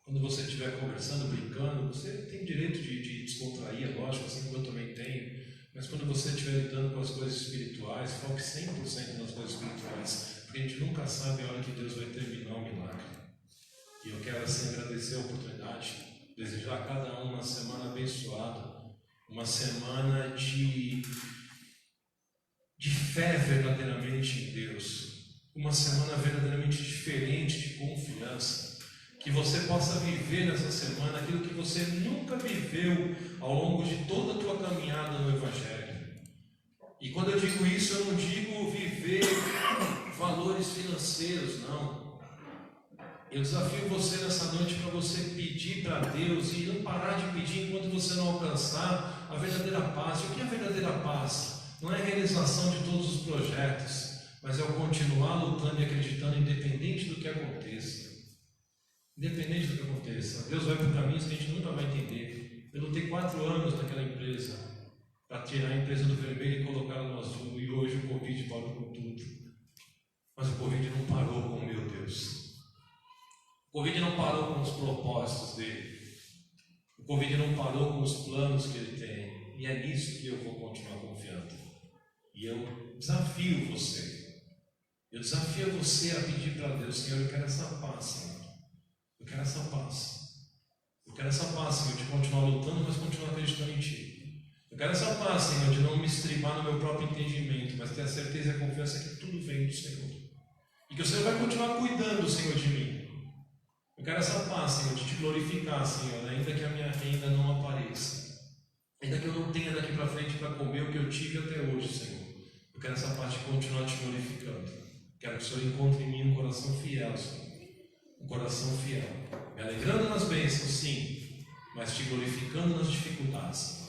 Quando você estiver conversando, brincando, você tem direito de descontrair, é lógico, assim como eu também tenho. Mas quando você estiver lidando com as coisas espirituais, foque 100% nas coisas espirituais, porque a gente nunca sabe a hora que Deus vai terminar o milagre. E eu quero assim agradecer a oportunidade, desejar a cada um uma semana abençoada, uma semana de fé verdadeiramente em Deus, uma semana verdadeiramente diferente, de confiança, que você possa viver nessa semana aquilo que você nunca viveu ao longo de toda a tua caminhada no Evangelho. E quando eu digo isso, eu não digo viver valores financeiros, não. Eu desafio você nessa noite para você pedir para Deus e não parar de pedir enquanto você não alcançar a verdadeira paz. E o que é a verdadeira paz? Não é a realização de todos os projetos, mas é o continuar lutando e acreditando, independente do que aconteça. Independente do que aconteça. Deus vai por caminhos que a gente nunca vai entender. Eu lutei 4 anos naquela empresa para tirar a empresa do vermelho e colocar no azul, e hoje o Covid parou com tudo. Mas o Covid não parou com o meu Deus. O Covid não parou com os propósitos dele. O Covid não parou com os planos que ele tem. E é nisso que eu vou continuar confiando. E eu desafio você. Eu desafio você a pedir para Deus: Senhor, eu quero essa paz, Senhor. Eu quero essa paz. Eu quero essa paz, Senhor, de continuar lutando, mas continuar acreditando em Ti. Eu quero essa paz, Senhor, de não me estribar no meu próprio entendimento, mas ter a certeza e a confiança que tudo vem do Senhor. E que o Senhor vai continuar cuidando, Senhor, de mim. Eu quero essa paz, Senhor, de Te glorificar, Senhor, ainda que a minha renda não apareça. Ainda que eu não tenha daqui para frente para comer o que eu tive até hoje, Senhor. Eu quero essa paz de continuar Te glorificando. Quero que o Senhor encontre em mim um coração fiel, Senhor. Um coração fiel. Me alegrando nas bênçãos, sim, mas Te glorificando nas dificuldades.